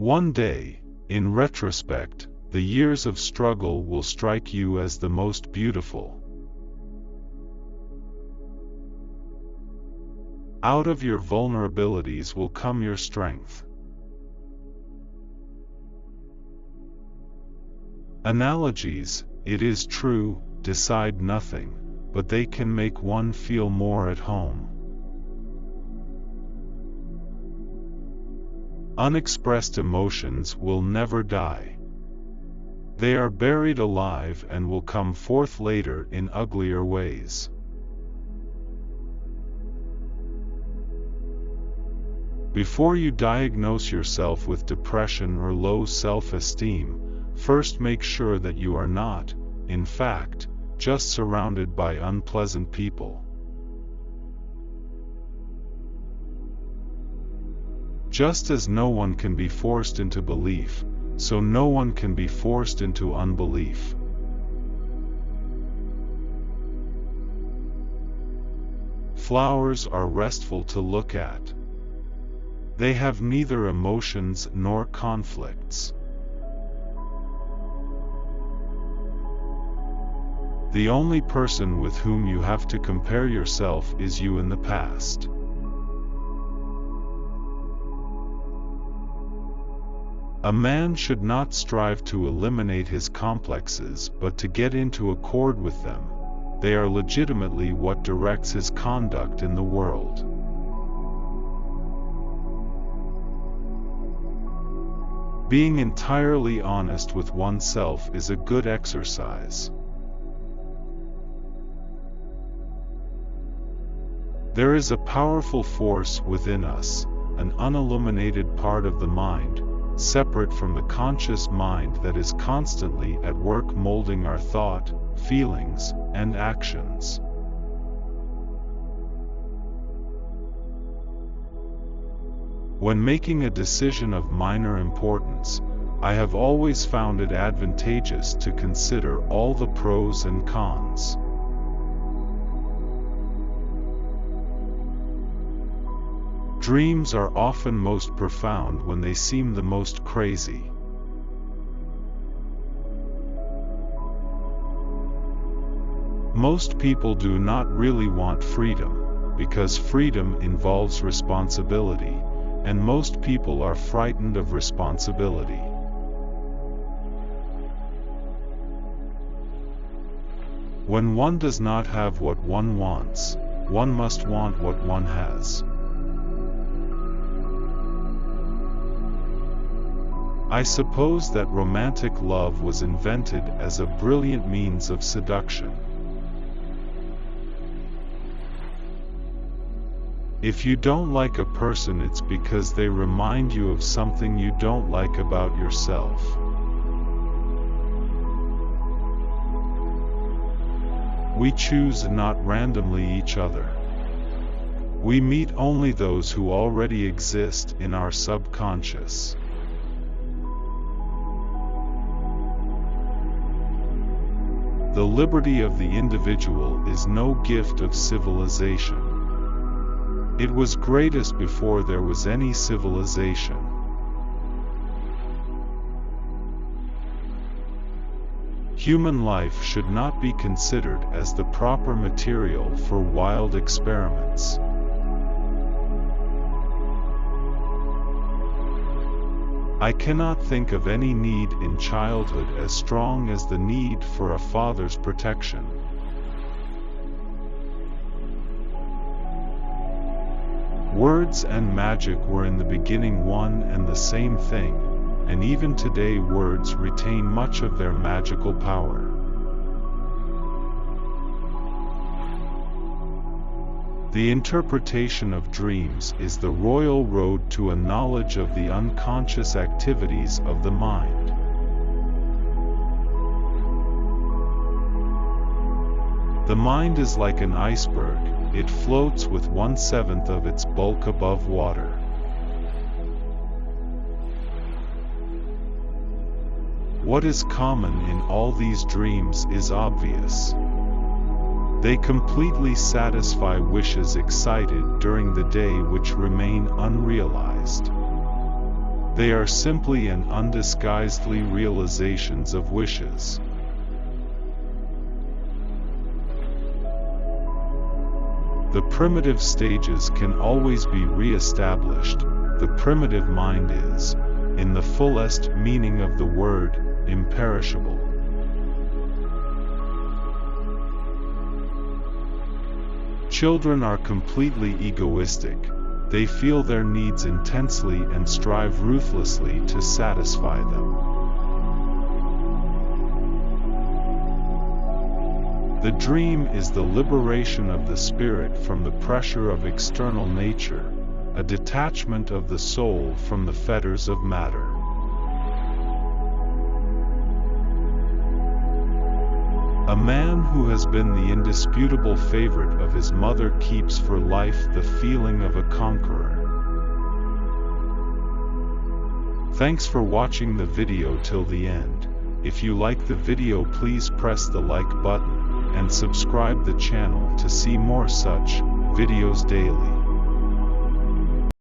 One day, in retrospect, the years of struggle will strike you as the most beautiful. Out of your vulnerabilities will come your strength. Analogies, it is true, decide nothing, but they can make one feel more at home. Unexpressed emotions will never die. They are buried alive and will come forth later in uglier ways. Before you diagnose yourself with depression or low self-esteem, first make sure that you are not, in fact, just surrounded by unpleasant people. Just as no one can be forced into belief, so no one can be forced into unbelief. Flowers are restful to look at. They have neither emotions nor conflicts. The only person with whom you have to compare yourself is you in the past. A man should not strive to eliminate his complexes but to get into accord with them. They are legitimately what directs his conduct in the world. Being entirely honest with oneself is a good exercise. There is a powerful force within us, an unilluminated part of the mind, separate from the conscious mind that is constantly at work molding our thought, feelings, and actions. When making a decision of minor importance, I have always found it advantageous to consider all the pros and cons. Dreams are often most profound when they seem the most crazy. Most people do not really want freedom, because freedom involves responsibility, and most people are frightened of responsibility. When one does not have what one wants, one must want what one has. I suppose that romantic love was invented as a brilliant means of seduction. If you don't like a person, it's because they remind you of something you don't like about yourself. We choose not randomly each other. We meet only those who already exist in our subconscious. The liberty of the individual is no gift of civilization. It was greatest before there was any civilization. Human life should not be considered as the proper material for wild experiments. I cannot think of any need in childhood as strong as the need for a father's protection. Words and magic were in the beginning one and the same thing, and even today words retain much of their magical power. The interpretation of dreams is the royal road to a knowledge of the unconscious activities of the mind. The mind is like an iceberg, it floats with 1/7 of its bulk above water. What is common in all these dreams is obvious. They completely satisfy wishes excited during the day which remain unrealized. They are simply and undisguisedly realizations of wishes. The primitive stages can always be re-established. The primitive mind is, in the fullest meaning of the word, imperishable. Children are completely egoistic. They feel their needs intensely and strive ruthlessly to satisfy them. The dream is the liberation of the spirit from the pressure of external nature, a detachment of the soul from the fetters of matter. A man who has been the indisputable favorite of his mother keeps for life the feeling of a conqueror. Thanks for watching the video till the end. If you like the video, please press the like button and subscribe the channel to see more such videos daily.